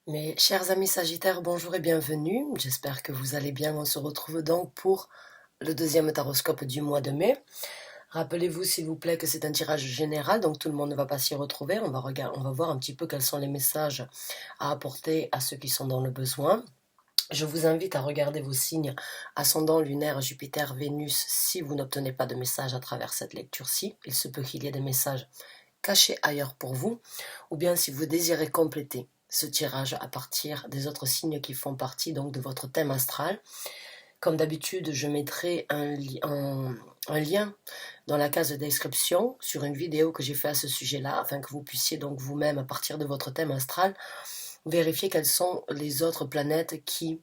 Mes chers amis Sagittaires, bonjour et bienvenue. J'espère que vous allez bien. On se retrouve donc pour le deuxième taroscope du mois de mai. Rappelez-vous s'il vous plaît que c'est un tirage général, donc tout le monde ne va pas s'y retrouver. On va voir un petit peu quels sont les messages à apporter à ceux qui sont dans le besoin. Je vous invite à regarder vos signes ascendant, lunaire, Jupiter, Vénus si vous n'obtenez pas de message à travers cette lecture-ci. Il se peut qu'il y ait des messages cachés ailleurs pour vous, ou bien si vous désirez compléter ce tirage à partir des autres signes qui font partie donc de votre thème astral. Comme d'habitude, je mettrai un lien dans la case de description sur une vidéo que j'ai fait à ce sujet-là, afin que vous puissiez donc vous-même, à partir de votre thème astral, vérifier quelles sont les autres planètes qui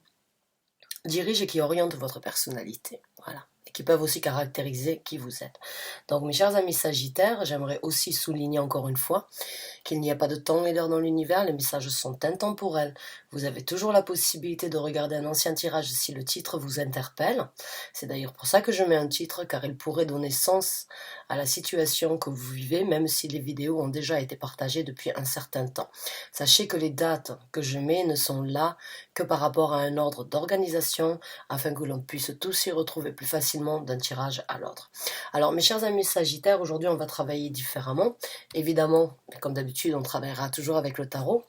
dirigent et qui orientent votre personnalité. Voilà. Et qui peuvent aussi caractériser qui vous êtes. Donc mes chers amis Sagittaires, j'aimerais aussi souligner encore une fois qu'il n'y a pas de temps et d'heure dans l'univers, les messages sont intemporels. Vous avez toujours la possibilité de regarder un ancien tirage si le titre vous interpelle. C'est d'ailleurs pour ça que je mets un titre, car il pourrait donner sens à la situation que vous vivez, même si les vidéos ont déjà été partagées depuis un certain temps. Sachez que les dates que je mets ne sont là que par rapport à un ordre d'organisation, afin que l'on puisse tous s'y retrouver plus facilement d'un tirage à l'autre. Alors mes chers amis Sagittaires, aujourd'hui on va travailler différemment. Évidemment, comme d'habitude, on travaillera toujours avec le tarot.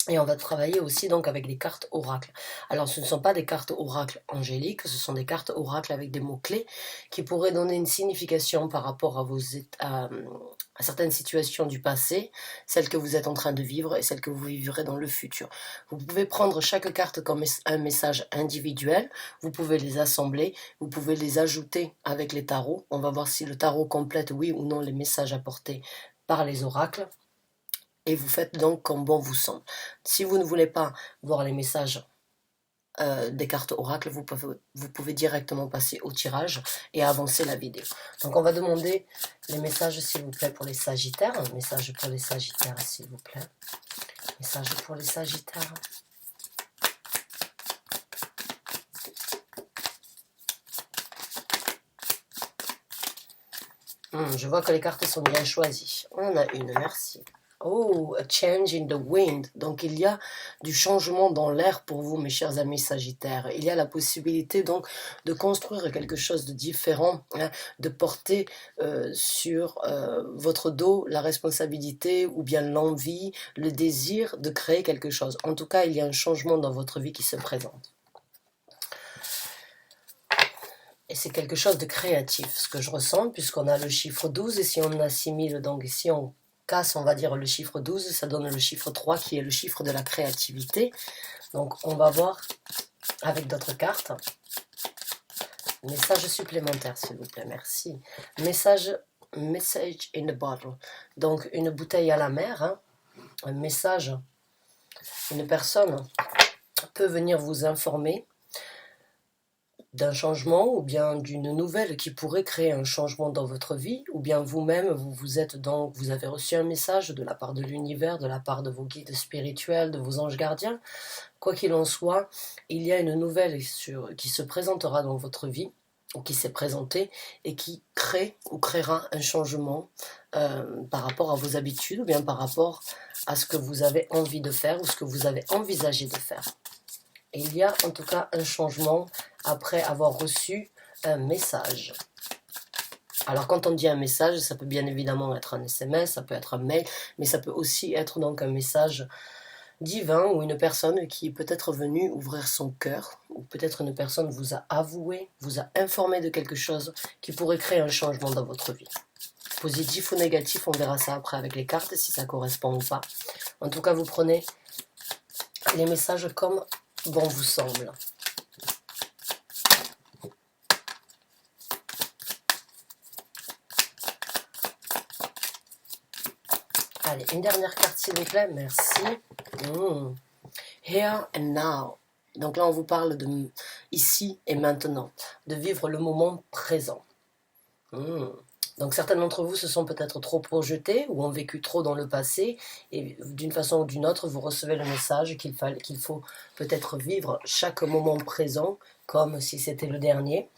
Et on va travailler aussi donc avec des cartes oracles. Alors ce ne sont pas des cartes oracles angéliques, ce sont des cartes oracles avec des mots-clés qui pourraient donner une signification par rapport à certaines situations du passé, celles que vous êtes en train de vivre et celles que vous vivrez dans le futur. Vous pouvez prendre chaque carte comme un message individuel, vous pouvez les assembler, vous pouvez les ajouter avec les tarots. On va voir si le tarot complète oui ou non les messages apportés par les oracles. Et vous faites donc comme bon vous semble. Si vous ne voulez pas voir les messages des cartes oracles, vous pouvez directement passer au tirage et avancer la vidéo. Donc on va demander les messages s'il vous plaît pour les Sagittaires. Un message pour les Sagittaires s'il vous plaît. Message pour les Sagittaires. Je vois que les cartes sont bien choisies. On a une, merci. Oh, a change in the wind. Donc il y a du changement dans l'air pour vous, mes chers amis Sagittaires. Il y a la possibilité donc de construire quelque chose de différent, hein, de porter sur votre dos la responsabilité ou bien l'envie, le désir de créer quelque chose. En tout cas, il y a un changement dans votre vie qui se présente. Et c'est quelque chose de créatif, ce que je ressens, puisqu'on a le chiffre 12, et si on assimile, donc si on casse, on va dire, le chiffre 12, ça donne le chiffre 3, qui est le chiffre de la créativité. Donc on va voir avec d'autres cartes. Message supplémentaire, s'il vous plaît, merci. Message in the bottle. Donc une bouteille à la mer, hein, un message, une personne peut venir vous informer d'un changement ou bien d'une nouvelle qui pourrait créer un changement dans votre vie, ou bien vous-même, vous avez reçu un message de la part de l'univers, de la part de vos guides spirituels, de vos anges gardiens. Quoi qu'il en soit, il y a une nouvelle qui se présentera dans votre vie, ou qui s'est présentée, et qui crée ou créera un changement par rapport à vos habitudes, ou bien par rapport à ce que vous avez envie de faire, ou ce que vous avez envisagé de faire. Et il y a en tout cas un changement après avoir reçu un message. Alors quand on dit un message, ça peut bien évidemment être un SMS, ça peut être un mail, mais ça peut aussi être donc un message divin ou une personne qui est peut-être venue ouvrir son cœur, ou peut-être une personne vous a avoué, vous a informé de quelque chose qui pourrait créer un changement dans votre vie. Positif ou négatif, on verra ça après avec les cartes, si ça correspond ou pas. En tout cas, vous prenez les messages comme bon vous semble. Allez, une dernière carte s'il vous plaît, merci. Here and now. Donc là, on vous parle de ici et maintenant, de vivre le moment présent. Donc certains d'entre vous se sont peut-être trop projetés ou ont vécu trop dans le passé, et d'une façon ou d'une autre, vous recevez le message qu'il faut peut-être vivre chaque moment présent comme si c'était le dernier,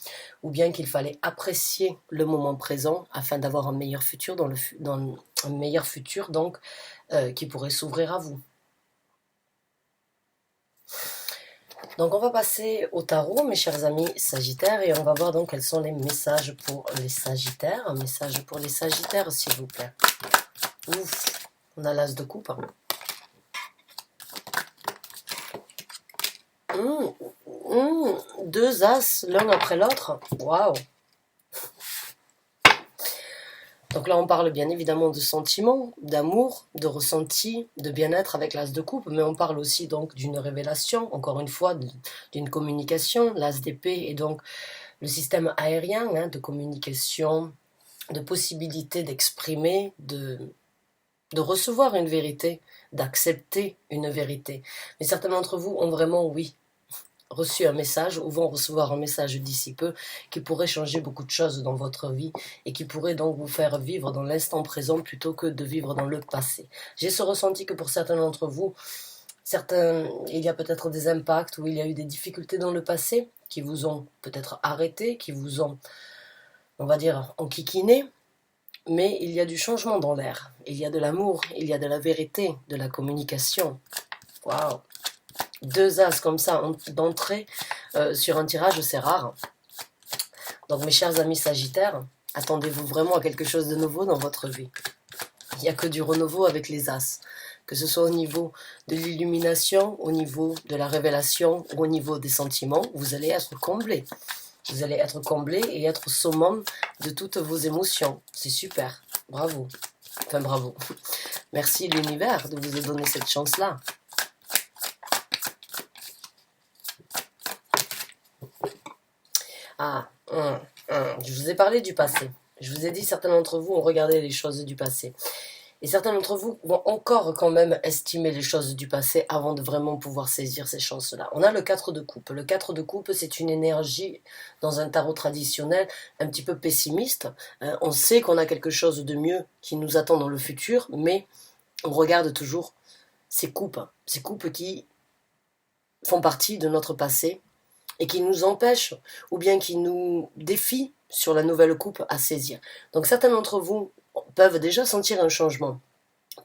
ou bien qu'il fallait apprécier le moment présent afin d'avoir un meilleur futur un meilleur futur donc qui pourrait s'ouvrir à vous. Donc on va passer au tarot, mes chers amis Sagittaires, et on va voir donc quels sont les messages pour les Sagittaires. Un message pour les Sagittaires, s'il vous plaît. Ouf, on a l'as de coupe. Deux as l'un après l'autre. Waouh. Donc là, on parle bien évidemment de sentiments, d'amour, de ressenti, de bien-être avec l'as de coupe, mais on parle aussi donc d'une révélation, encore une fois, d'une communication. L'as d'épée est donc le système aérien de communication, de possibilité d'exprimer, de recevoir une vérité, d'accepter une vérité. Mais certains d'entre vous ont vraiment, oui, reçu un message ou vont recevoir un message d'ici peu qui pourrait changer beaucoup de choses dans votre vie et qui pourrait donc vous faire vivre dans l'instant présent plutôt que de vivre dans le passé. J'ai ce ressenti que pour certains d'entre vous, il y a peut-être des impacts où il y a eu des difficultés dans le passé qui vous ont peut-être arrêté, qui vous ont, on va dire, enquiquiné, mais il y a du changement dans l'air. Il y a de l'amour, il y a de la vérité, de la communication. Waouh! Deux as comme ça d'entrée sur un tirage, c'est rare. Donc mes chers amis Sagittaires, attendez-vous vraiment à quelque chose de nouveau dans votre vie. Il n'y a que du renouveau avec les as. Que ce soit au niveau de l'illumination, au niveau de la révélation, ou au niveau des sentiments, vous allez être comblés. Vous allez être comblés et être au summum de toutes vos émotions. C'est super. Bravo. Enfin bravo. Merci l'univers de vous donner cette chance-là. Ah, je vous ai parlé du passé. Je vous ai dit, certains d'entre vous ont regardé les choses du passé. Et certains d'entre vous vont encore quand même estimer les choses du passé avant de vraiment pouvoir saisir ces chances-là. On a le 4 de coupe. Le 4 de coupe, c'est une énergie dans un tarot traditionnel un petit peu pessimiste. On sait qu'on a quelque chose de mieux qui nous attend dans le futur, mais on regarde toujours ces coupes qui font partie de notre passé et qui nous empêchent ou bien qui nous défient sur la nouvelle coupe à saisir. Donc certains d'entre vous peuvent déjà sentir un changement,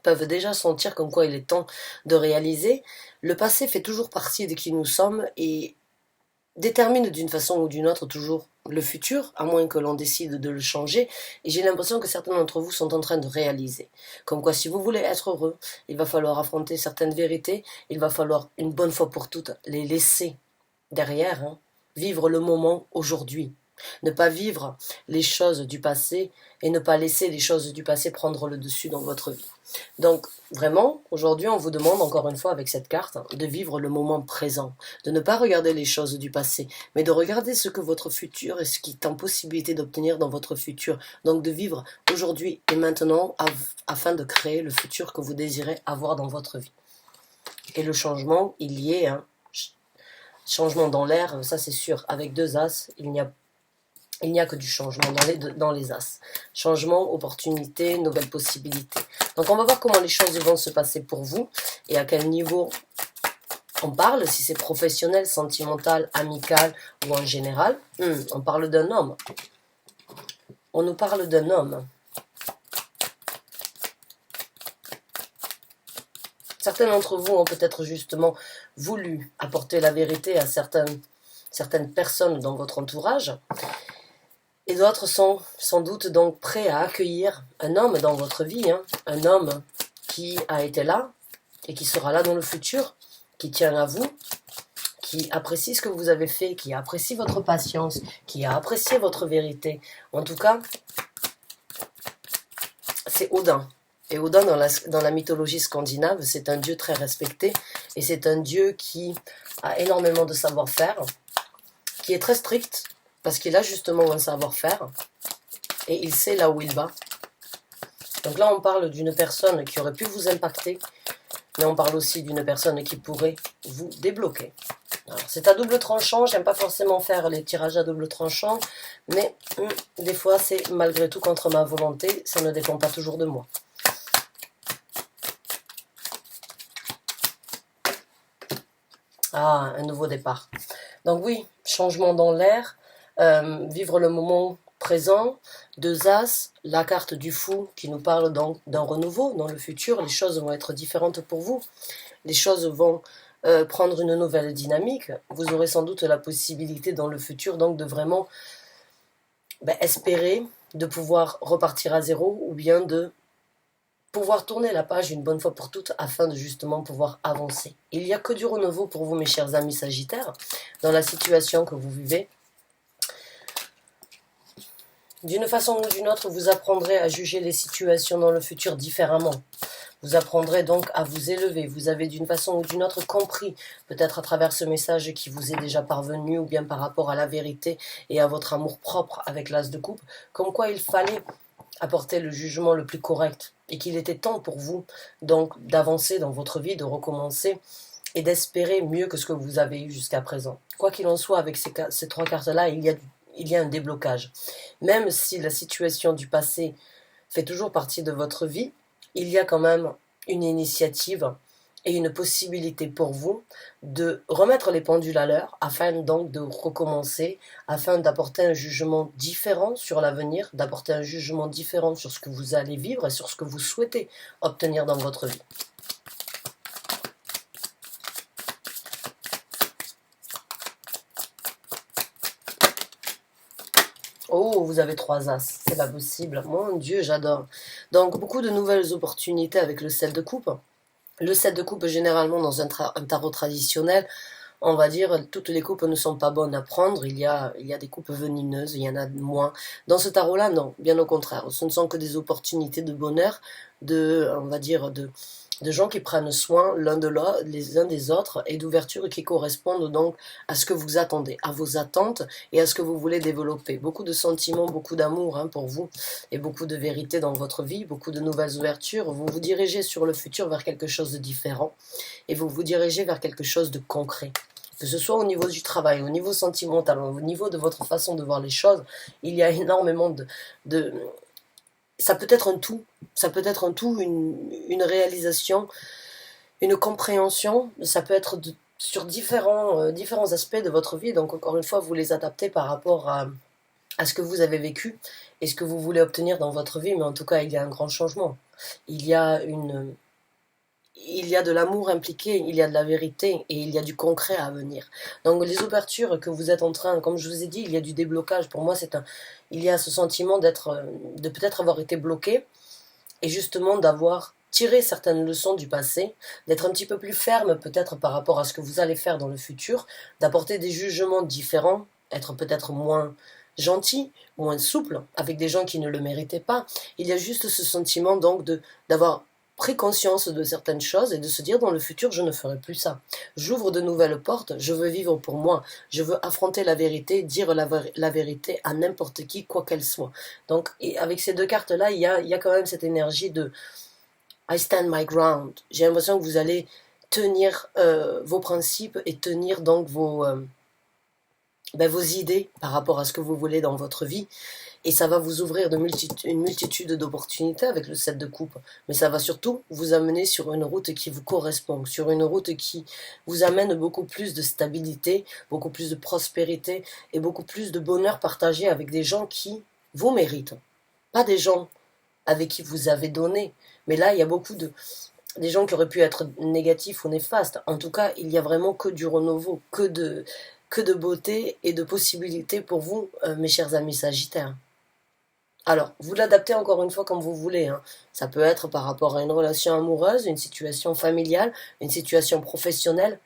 peuvent déjà sentir comme quoi il est temps de réaliser. Le passé fait toujours partie de qui nous sommes et détermine d'une façon ou d'une autre toujours le futur, à moins que l'on décide de le changer. Et j'ai l'impression que certains d'entre vous sont en train de réaliser. Comme quoi, si vous voulez être heureux, il va falloir affronter certaines vérités, il va falloir une bonne fois pour toutes les laisser derrière, vivre le moment aujourd'hui. Ne pas vivre les choses du passé et ne pas laisser les choses du passé prendre le dessus dans votre vie. Donc vraiment, aujourd'hui, on vous demande encore une fois avec cette carte de vivre le moment présent, de ne pas regarder les choses du passé, mais de regarder ce que votre futur et ce qui est en possibilité d'obtenir dans votre futur. Donc de vivre aujourd'hui et maintenant afin de créer le futur que vous désirez avoir dans votre vie. Et le changement, il y est, changement dans l'air, ça c'est sûr. Avec deux as, il n'y a que du changement dans les as. Changement, opportunité, nouvelles possibilités. Donc on va voir comment les choses vont se passer pour vous et à quel niveau on parle, si c'est professionnel, sentimental, amical ou en général. On parle d'un homme. On nous parle d'un homme. Certains d'entre vous ont peut-être justement voulu apporter la vérité à certaines personnes dans votre entourage. Et d'autres sont sans doute donc prêts à accueillir un homme dans votre vie, un homme qui a été là et qui sera là dans le futur, qui tient à vous, qui apprécie ce que vous avez fait, qui apprécie votre patience, qui a apprécié votre vérité. En tout cas, c'est Odin. Et Odin, dans la mythologie scandinave, c'est un dieu très respecté et c'est un dieu qui a énormément de savoir-faire, qui est très strict, parce qu'il a justement un savoir-faire et il sait là où il va. Donc là, on parle d'une personne qui aurait pu vous impacter, mais on parle aussi d'une personne qui pourrait vous débloquer. C'est à double tranchant, j'aime pas forcément faire les tirages à double tranchant, mais des fois c'est malgré tout contre ma volonté, ça ne dépend pas toujours de moi. Ah, un nouveau départ. Donc oui, changement dans l'air, vivre le moment présent, deux as, la carte du fou qui nous parle donc d'un renouveau dans le futur. Les choses vont être différentes pour vous. Les choses vont prendre une nouvelle dynamique. Vous aurez sans doute la possibilité dans le futur donc de vraiment espérer de pouvoir repartir à zéro ou bien de pouvoir tourner la page une bonne fois pour toutes afin de justement pouvoir avancer. Il n'y a que du renouveau pour vous mes chers amis Sagittaires dans la situation que vous vivez. D'une façon ou d'une autre, vous apprendrez à juger les situations dans le futur différemment. Vous apprendrez donc à vous élever. Vous avez d'une façon ou d'une autre compris, peut-être à travers ce message qui vous est déjà parvenu, ou bien par rapport à la vérité et à votre amour propre avec l'as de coupe, comme quoi il fallait apporter le jugement le plus correct et qu'il était temps pour vous donc d'avancer dans votre vie, de recommencer et d'espérer mieux que ce que vous avez eu jusqu'à présent. Quoi qu'il en soit, avec ces trois cartes-là, il y a un déblocage. Même si la situation du passé fait toujours partie de votre vie, il y a quand même une initiative et une possibilité pour vous de remettre les pendules à l'heure afin donc de recommencer, afin d'apporter un jugement différent sur l'avenir, d'apporter un jugement différent sur ce que vous allez vivre et sur ce que vous souhaitez obtenir dans votre vie. Oh, vous avez 3 as, c'est pas possible. Mon Dieu, j'adore. Donc, beaucoup de nouvelles opportunités avec le 7 de coupe. Le 7 de coupe, généralement, dans un tarot traditionnel, on va dire, toutes les coupes ne sont pas bonnes à prendre. Il y a des coupes venimeuses, il y en a moins. Dans ce tarot-là, non, bien au contraire. Ce ne sont que des opportunités de bonheur, on va dire, de gens qui prennent soin l'un les uns des autres et d'ouverture qui correspondent donc à ce que vous attendez, à vos attentes et à ce que vous voulez développer. Beaucoup de sentiments, beaucoup d'amour pour vous et beaucoup de vérité dans votre vie, beaucoup de nouvelles ouvertures. Vous vous dirigez sur le futur vers quelque chose de différent et vous vous dirigez vers quelque chose de concret. Que ce soit au niveau du travail, au niveau sentimental, au niveau de votre façon de voir les choses, il y a énormément ça peut être un tout, une réalisation, une compréhension, ça peut être sur différents aspects de votre vie, donc encore une fois, vous les adaptez par rapport à ce que vous avez vécu et ce que vous voulez obtenir dans votre vie, mais en tout cas, il y a un grand changement. Il y a de l'amour impliqué, il y a de la vérité et il y a du concret à venir. Donc les ouvertures que vous êtes en train, comme je vous ai dit, il y a du déblocage. Pour moi, il y a ce sentiment de peut-être avoir été bloqué et justement d'avoir tiré certaines leçons du passé, d'être un petit peu plus ferme peut-être par rapport à ce que vous allez faire dans le futur, d'apporter des jugements différents, être peut-être moins gentil, moins souple avec des gens qui ne le méritaient pas. Il y a juste ce sentiment donc d'avoir pris conscience de certaines choses et de se dire dans le futur je ne ferai plus ça. J'ouvre de nouvelles portes, je veux vivre pour moi, je veux affronter la vérité, dire la vérité à n'importe qui, quoi qu'elle soit. Donc et avec ces deux cartes là, il y a quand même cette énergie de I stand my ground. J'ai l'impression que vous allez tenir vos principes et tenir donc vos idées par rapport à ce que vous voulez dans votre vie. Et ça va vous ouvrir une multitude d'opportunités avec le 7 de coupe. Mais ça va surtout vous amener sur une route qui vous correspond, sur une route qui vous amène beaucoup plus de stabilité, beaucoup plus de prospérité et beaucoup plus de bonheur partagé avec des gens qui vous méritent. Pas des gens avec qui vous avez donné. Mais là, il y a des gens qui auraient pu être négatifs ou néfastes. En tout cas, il n'y a vraiment que du renouveau, que de beauté et de possibilités pour vous, mes chers amis Sagittaires. Alors, vous l'adaptez encore une fois comme vous voulez. Ça peut être par rapport à une relation amoureuse, une situation familiale, une situation professionnelle.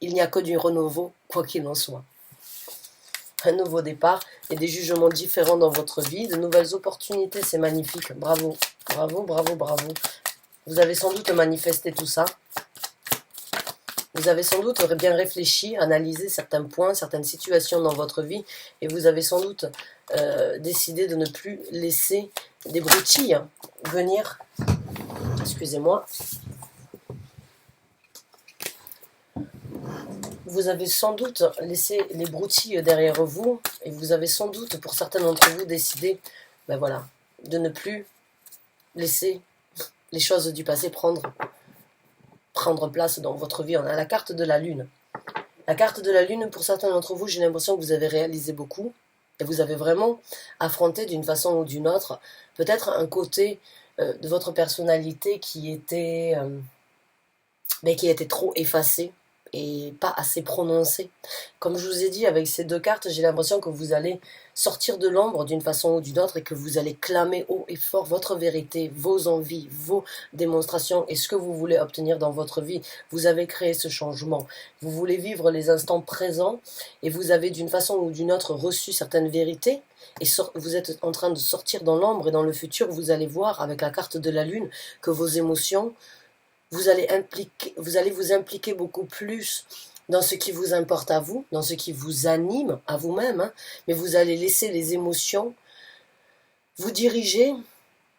Il n'y a que du renouveau, quoi qu'il en soit. Un nouveau départ et des jugements différents dans votre vie, de nouvelles opportunités, c'est magnifique. Bravo, bravo, bravo, bravo. Vous avez sans doute manifesté tout ça. Vous avez sans doute bien réfléchi, analysé certains points, certaines situations dans votre vie et vous avez sans doute décidé de ne plus laisser des broutilles venir. Excusez-moi. Vous avez sans doute laissé les broutilles derrière vous et vous avez sans doute, pour certains d'entre vous, décidé de ne plus laisser les choses du passé prendre place dans votre vie. On a la carte de la lune. La carte de la lune, pour certains d'entre vous, j'ai l'impression que vous avez réalisé beaucoup et vous avez vraiment affronté d'une façon ou d'une autre peut-être un côté de votre personnalité qui était trop effacé, et pas assez prononcé. Comme je vous ai dit, avec ces deux cartes, j'ai l'impression que vous allez sortir de l'ombre d'une façon ou d'une autre et que vous allez clamer haut et fort votre vérité, vos envies, vos démonstrations et ce que vous voulez obtenir dans votre vie. Vous avez créé ce changement. Vous voulez vivre les instants présents et vous avez d'une façon ou d'une autre reçu certaines vérités et vous êtes en train de sortir dans l'ombre et dans le futur, vous allez voir avec la carte de la lune que vos émotions, vous allez vous impliquer beaucoup plus dans ce qui vous importe à vous, dans ce qui vous anime à vous-même, hein, mais vous allez laisser les émotions vous diriger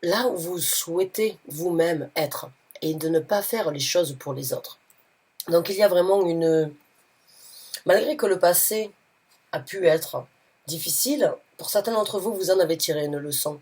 là où vous souhaitez vous-même être et de ne pas faire les choses pour les autres. Donc il y a vraiment malgré que le passé a pu être difficile, pour certains d'entre vous, vous en avez tiré une leçon.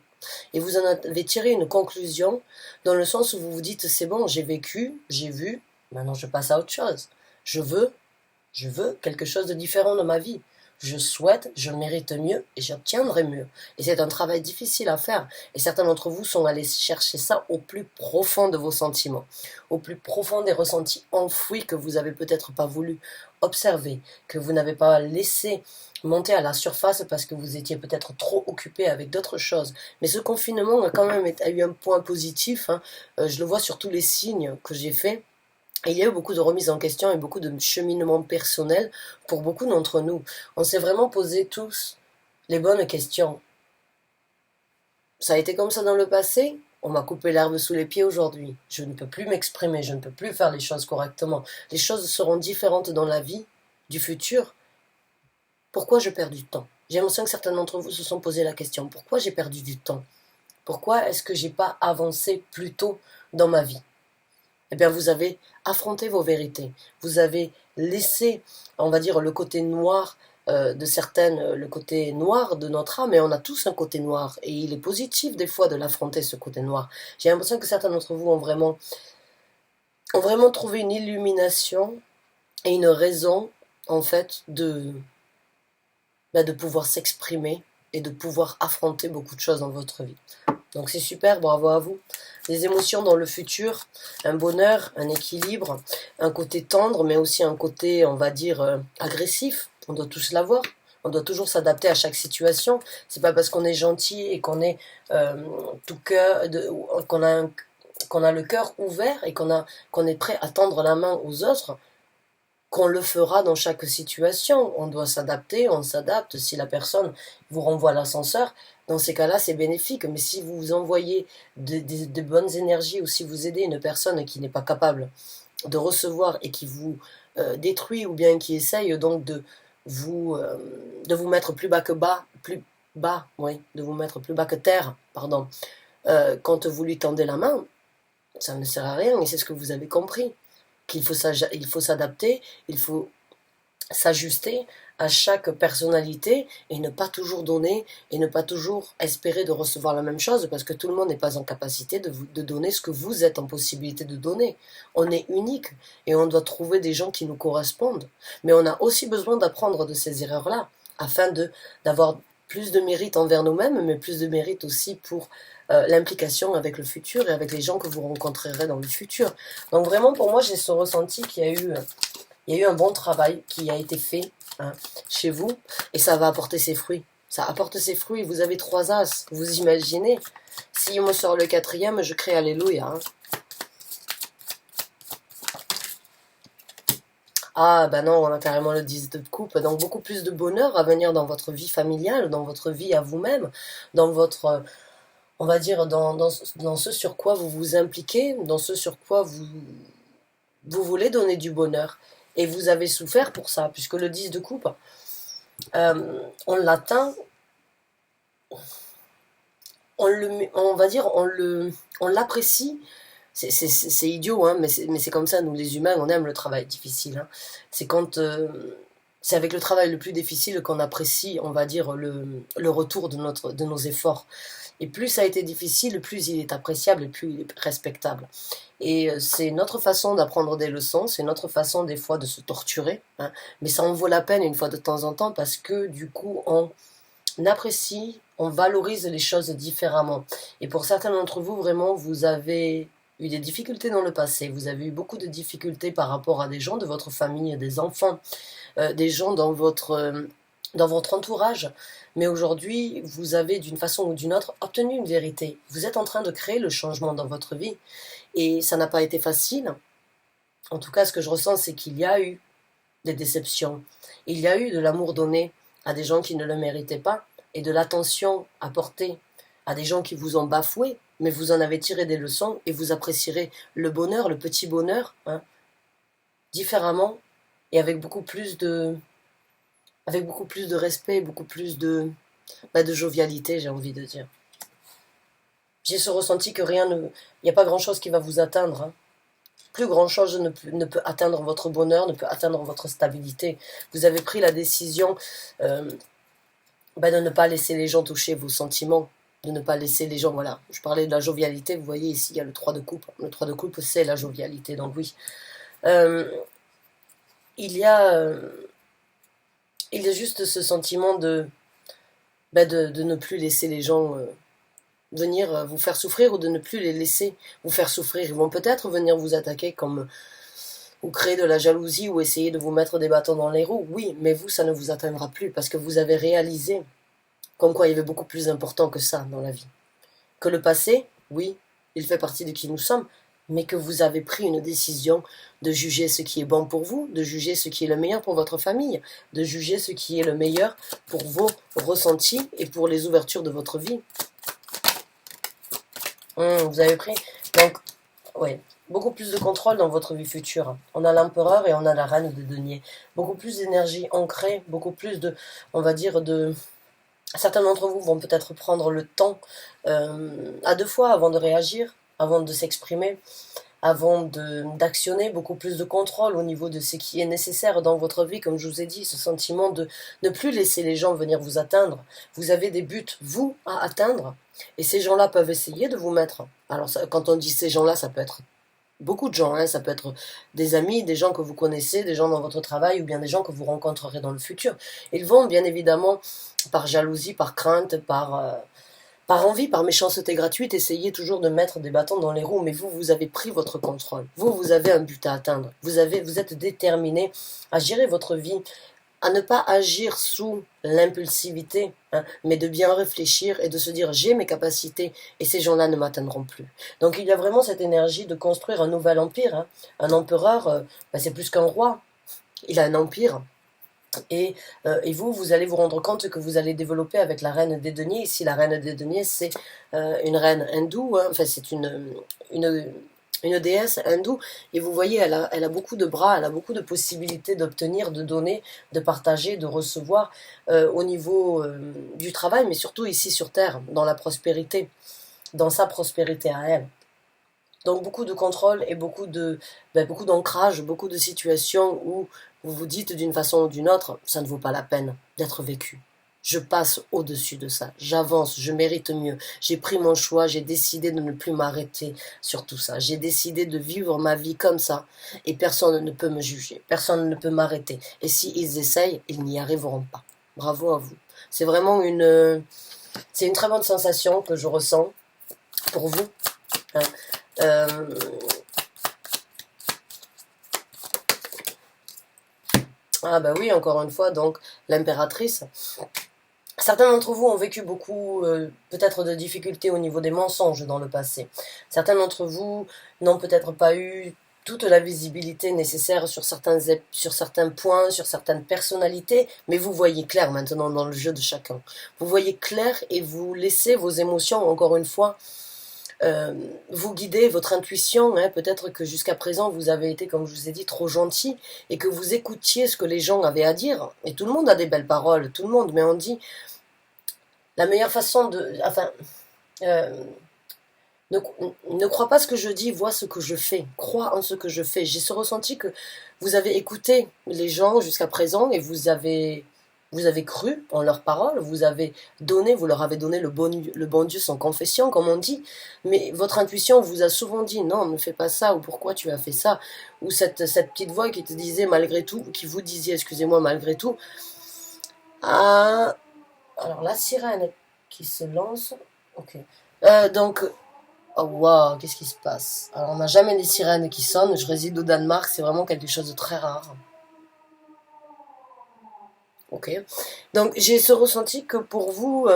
Et vous en avez tiré une conclusion dans le sens où vous vous dites, c'est bon, j'ai vécu, j'ai vu, maintenant je passe à autre chose. Je veux quelque chose de différent dans ma vie. Je souhaite, je mérite mieux et j'obtiendrai mieux. Et c'est un travail difficile à faire. Et certains d'entre vous sont allés chercher ça au plus profond de vos sentiments, au plus profond des ressentis enfouis que vous avez peut-être pas voulu observer, que vous n'avez pas laissé monter à la surface parce que vous étiez peut-être trop occupé avec d'autres choses. Mais ce confinement a quand même eu un point positif, hein. Je le vois sur tous les signes que j'ai faits. Et il y a eu beaucoup de remises en question et beaucoup de cheminement personnel pour beaucoup d'entre nous. On s'est vraiment posé tous les bonnes questions. Ça a été comme ça dans le passé, on m'a coupé l'herbe sous les pieds aujourd'hui. Je ne peux plus m'exprimer, je ne peux plus faire les choses correctement. Les choses seront différentes dans la vie du futur. Pourquoi je perds du temps? J'ai l'impression que certains d'entre vous se sont posé la question. Pourquoi j'ai perdu du temps? Pourquoi est-ce que j'ai pas avancé plus tôt dans ma vie? Eh bien, vous avez affronté vos vérités. Vous avez laissé, on va dire, le côté noir de certaines, le côté noir de notre âme, et on a tous un côté noir. Et il est positif des fois de l'affronter, ce côté noir. J'ai l'impression que certains d'entre vous ont vraiment trouvé une illumination et une raison, en fait, de pouvoir s'exprimer et de pouvoir affronter beaucoup de choses dans votre vie. Donc c'est super, bravo à vous. Des émotions dans le futur, un bonheur, un équilibre, un côté tendre, mais aussi un côté, on va dire, agressif. On doit tous l'avoir. On doit toujours s'adapter à chaque situation. C'est pas parce qu'on est gentil et qu'on est tout cœur, qu'on a le cœur ouvert et qu'on est prêt à tendre la main aux autres qu'on le fera dans chaque situation. On doit s'adapter, on s'adapte. Si la personne vous renvoie à l'ascenseur, dans ces cas-là, c'est bénéfique. Mais si vous envoyez de bonnes énergies ou si vous aidez une personne qui n'est pas capable de recevoir et qui vous détruit ou bien qui essaye donc de vous mettre plus bas, oui, de vous mettre plus bas que terre, pardon, quand vous lui tendez la main, ça ne sert à rien et c'est ce que vous avez compris. Qu'il faut s'adapter, il faut s'ajuster à chaque personnalité et ne pas toujours donner et ne pas toujours espérer de recevoir la même chose parce que tout le monde n'est pas en capacité de donner ce que vous êtes en possibilité de donner. On est unique et on doit trouver des gens qui nous correspondent. Mais on a aussi besoin d'apprendre de ces erreurs-là afin d'avoir plus de mérite envers nous-mêmes, mais plus de mérite aussi pour l'implication avec le futur et avec les gens que vous rencontrerez dans le futur. Donc vraiment, pour moi, j'ai ce ressenti qu'il y a eu un bon travail qui a été fait chez vous et ça va apporter ses fruits. Ça apporte ses fruits. Vous avez 3 as. Vous imaginez? Si on me sort le 4e, je crie Alléluia. Hein. Ah, ben non, on a carrément le 10 de coupe. Donc beaucoup plus de bonheur à venir dans votre vie familiale, dans votre vie à vous-même, dans votre... on va dire, dans ce sur quoi vous vous impliquez, dans ce sur quoi vous voulez donner du bonheur. Et vous avez souffert pour ça, puisque le 10 de coupe, on l'atteint, on va dire, on l'apprécie. C'est idiot, hein, mais c'est comme ça, nous les humains, on aime le travail difficile. Hein. C'est quand... c'est avec le travail le plus difficile qu'on apprécie, on va dire, le retour de nos efforts. Et plus ça a été difficile, plus il est appréciable et plus il est respectable. Et c'est notre façon d'apprendre des leçons, c'est notre façon des fois de se torturer, hein, mais ça en vaut la peine une fois de temps en temps parce que du coup on apprécie, on valorise les choses différemment. Et pour certains d'entre vous, vraiment, vous avez eu des difficultés dans le passé, vous avez eu beaucoup de difficultés par rapport à des gens de votre famille, des enfants, des gens dans votre entourage. Mais aujourd'hui, vous avez d'une façon ou d'une autre obtenu une vérité. Vous êtes en train de créer le changement dans votre vie. Et ça n'a pas été facile. En tout cas, ce que je ressens, c'est qu'il y a eu des déceptions. Il y a eu de l'amour donné à des gens qui ne le méritaient pas et de l'attention apportée à des gens qui vous ont bafoué, mais vous en avez tiré des leçons et vous apprécierez le bonheur, le petit bonheur, hein, différemment et avec beaucoup plus de respect, beaucoup plus de jovialité, j'ai envie de dire. J'ai ce ressenti que il n'y a pas grand-chose qui va vous atteindre, hein. Plus grand-chose ne peut atteindre votre bonheur, ne peut atteindre votre stabilité. Vous avez pris la décision euh, de ne pas laisser les gens toucher vos sentiments, de ne pas laisser les gens, voilà. Je parlais de la jovialité, vous voyez ici, il y a le 3 de coupe. Le 3 de coupe, c'est la jovialité, donc oui. Euh, il y a, euh, il y a juste ce sentiment de ne plus laisser les gens venir vous faire souffrir ou de ne plus les laisser vous faire souffrir. Ils vont peut-être venir vous attaquer comme ou créer de la jalousie ou essayer de vous mettre des bâtons dans les roues. Oui, mais vous, ça ne vous atteindra plus parce que vous avez réalisé comme quoi il y avait beaucoup plus important que ça dans la vie. Que le passé, oui, il fait partie de qui nous sommes, mais que vous avez pris une décision de juger ce qui est bon pour vous, de juger ce qui est le meilleur pour votre famille, de juger ce qui est le meilleur pour vos ressentis et pour les ouvertures de votre vie. Vous avez pris, donc, ouais, beaucoup plus de contrôle dans votre vie future. On a l'empereur et on a la reine des deniers. Beaucoup plus d'énergie ancrée, beaucoup plus on va dire, certains d'entre vous vont peut-être prendre le temps à deux fois avant de réagir, avant de s'exprimer, avant d'actionner, beaucoup plus de contrôle au niveau de ce qui est nécessaire dans votre vie, comme je vous ai dit, ce sentiment de ne plus laisser les gens venir vous atteindre. Vous avez des buts, vous, à atteindre, et ces gens-là peuvent essayer de vous mettre. Alors, quand on dit ces gens-là, ça peut être beaucoup de gens, hein, ça peut être des amis, des gens que vous connaissez, des gens dans votre travail, ou bien des gens que vous rencontrerez dans le futur. Ils vont, bien évidemment, par jalousie, par crainte, par envie, par méchanceté gratuite, essayez toujours de mettre des bâtons dans les roues, mais vous, vous avez pris votre contrôle. Vous avez un but à atteindre. Vous êtes déterminé à gérer votre vie, à ne pas agir sous l'impulsivité, hein, mais de bien réfléchir et de se dire j'ai mes capacités et ces gens-là ne m'atteindront plus. Donc il y a vraiment cette énergie de construire un nouvel empire, hein. Un empereur, c'est plus qu'un roi. Il a un empire. Et vous allez vous rendre compte que vous allez développer avec la reine des deniers. Ici, la reine des deniers, c'est une reine hindoue, hein. Enfin, c'est une déesse hindoue. Et vous voyez, elle a beaucoup de bras, elle a beaucoup de possibilités d'obtenir, de donner, de partager, de recevoir au niveau du travail, mais surtout ici sur Terre, dans la prospérité, dans sa prospérité à elle. Donc beaucoup de contrôle et beaucoup d'ancrage, beaucoup de situations où vous vous dites d'une façon ou d'une autre, ça ne vaut pas la peine d'être vécu. Je passe au-dessus de ça, j'avance, je mérite mieux. J'ai pris mon choix, j'ai décidé de ne plus m'arrêter sur tout ça. J'ai décidé de vivre ma vie comme ça et personne ne peut me juger, personne ne peut m'arrêter. Et s'ils essayent, ils n'y arriveront pas. Bravo à vous. C'est vraiment c'est une très bonne sensation que je ressens pour vous, hein. Euh, ah bah oui, encore une fois, donc l'impératrice. Certains d'entre vous ont vécu beaucoup, peut-être de difficultés au niveau des mensonges dans le passé. Certains d'entre vous n'ont peut-être pas eu toute la visibilité nécessaire sur certains points, sur certaines personnalités, mais vous voyez clair maintenant dans le jeu de chacun. Vous voyez clair et vous laissez vos émotions, encore une fois, vous guidez, votre intuition, hein. Peut-être que jusqu'à présent vous avez été, comme je vous ai dit, trop gentil et que vous écoutiez ce que les gens avaient à dire. Et tout le monde a des belles paroles, tout le monde, mais on dit la meilleure façon de... Enfin, euh, ne, ne crois pas ce que je dis, vois ce que je fais, crois en ce que je fais. J'ai ce ressenti que vous avez écouté les gens jusqu'à présent et vous avez cru en leurs paroles, vous leur avez donné le bon Dieu sans confession, comme on dit, mais votre intuition vous a souvent dit non, ne fais pas ça, ou pourquoi tu as fait ça, ou cette petite voix qui te disait malgré tout, qui vous disait, excusez-moi, malgré tout, alors la sirène qui se lance, ok. Donc Oh wow, qu'est-ce qui se passe? Alors, on n'a jamais les sirènes qui sonnent. Je réside au Danemark, c'est vraiment quelque chose de très rare. Ok. Donc, j'ai ce ressenti que pour vous,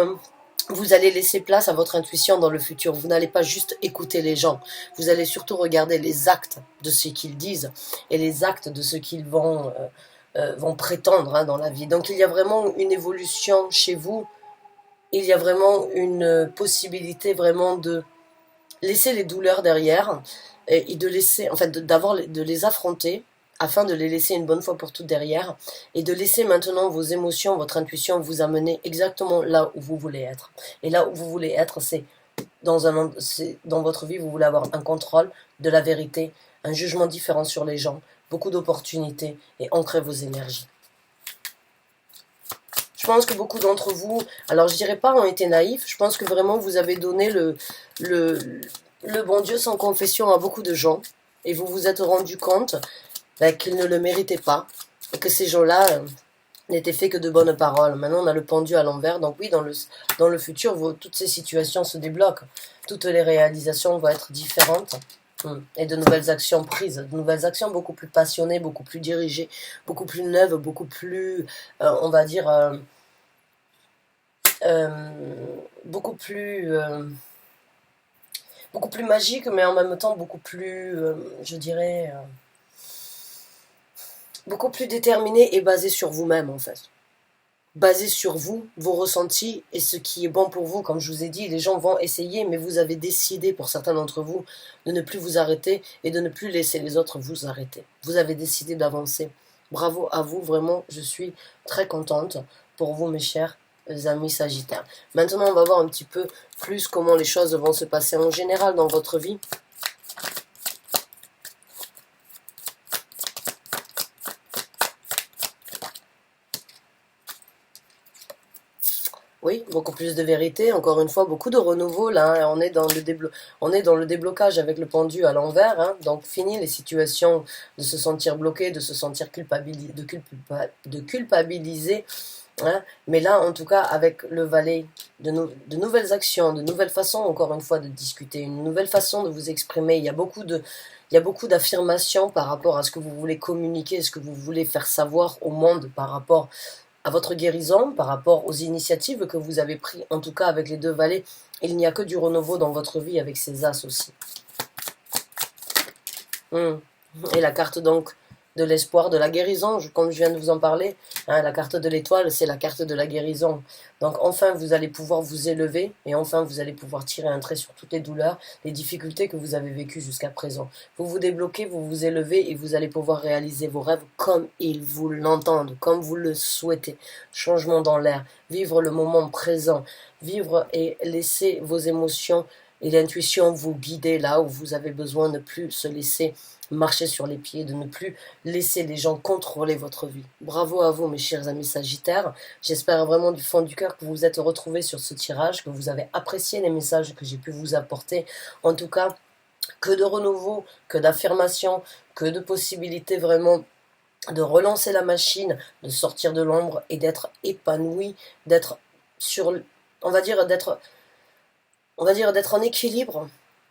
vous allez laisser place à votre intuition dans le futur. Vous n'allez pas juste écouter les gens. Vous allez surtout regarder les actes de ce qu'ils disent et les actes de ce qu'ils vont prétendre hein, dans la vie. Donc, il y a vraiment une évolution chez vous. Il y a vraiment une possibilité vraiment de laisser les douleurs derrière et de laisser, en fait, de les affronter afin de les laisser une bonne fois pour toutes derrière et de laisser maintenant vos émotions, votre intuition vous amener exactement là où vous voulez être. Et là où vous voulez être, c'est dans votre vie, vous voulez avoir un contrôle de la vérité, un jugement différent sur les gens, beaucoup d'opportunités et ancrer vos énergies. Je pense que beaucoup d'entre vous, alors je dirais pas ont été naïfs, je pense que vraiment vous avez donné le, le bon Dieu sans confession à beaucoup de gens et vous vous êtes rendu compte qu'ils ne le méritaient pas et que ces gens-là n'étaient faits que de bonnes paroles. Maintenant on a le pendu à l'envers, donc oui, dans le futur, toutes ces situations se débloquent, toutes les réalisations vont être différentes. Et de nouvelles actions prises, de nouvelles actions beaucoup plus passionnées, beaucoup plus dirigées, beaucoup plus neuves, beaucoup plus, on va dire, euh, beaucoup plus beaucoup plus magique, mais en même temps beaucoup plus, je dirais, beaucoup plus déterminé et basé sur vous-même en fait. Basé sur vous, vos ressentis et ce qui est bon pour vous. Comme je vous ai dit, les gens vont essayer, mais vous avez décidé, pour certains d'entre vous, de ne plus vous arrêter et de ne plus laisser les autres vous arrêter. Vous avez décidé d'avancer. Bravo à vous, vraiment, je suis très contente pour vous, mes chers amis Sagittaires. Maintenant, on va voir un petit peu plus comment les choses vont se passer en général dans votre vie. Oui, beaucoup plus de vérité, encore une fois, beaucoup de renouveau là, hein. On est dans le déblocage avec le pendu à l'envers, hein. Donc fini les situations de se sentir bloqué, de se sentir de culpabiliser, hein. Mais là, en tout cas, avec le valet, de nouvelles actions, de nouvelles façons, encore une fois, de discuter, une nouvelle façon de vous exprimer. Il y a beaucoup d'affirmations par rapport à ce que vous voulez communiquer, ce que vous voulez faire savoir au monde par rapport à votre guérison, par rapport aux initiatives que vous avez prises, en tout cas avec les deux valets. Il n'y a que du renouveau dans votre vie avec ces as aussi. Et la carte donc de l'espoir, de la guérison, comme je viens de vous en parler, hein, la carte de l'étoile, c'est la carte de la guérison. Donc enfin, vous allez pouvoir vous élever et enfin, vous allez pouvoir tirer un trait sur toutes les douleurs, les difficultés que vous avez vécues jusqu'à présent. Vous vous débloquez, vous vous élevez et vous allez pouvoir réaliser vos rêves comme ils vous l'entendent, comme vous le souhaitez. Changement dans l'air, vivre le moment présent, vivre et laisser vos émotions et l'intuition vous guider là où vous avez besoin, ne plus se laisser marcher sur les pieds, de ne plus laisser les gens contrôler votre vie. Bravo à vous, mes chers amis Sagittaires. J'espère vraiment du fond du cœur que vous vous êtes retrouvés sur ce tirage, que vous avez apprécié les messages que j'ai pu vous apporter. En tout cas, que de renouveau, que d'affirmation, que de possibilités vraiment de relancer la machine, de sortir de l'ombre et d'être épanoui, d'être sur, on va dire, d'être en équilibre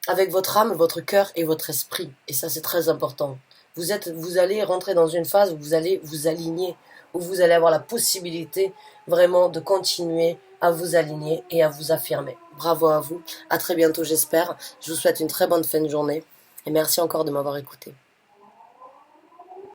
avec votre âme, votre cœur et votre esprit. Et ça, c'est très important. Vous allez rentrer dans une phase où vous allez vous aligner, où vous allez avoir la possibilité vraiment de continuer à vous aligner et à vous affirmer. Bravo à vous. À très bientôt, j'espère. Je vous souhaite une très bonne fin de journée. Et merci encore de m'avoir écouté.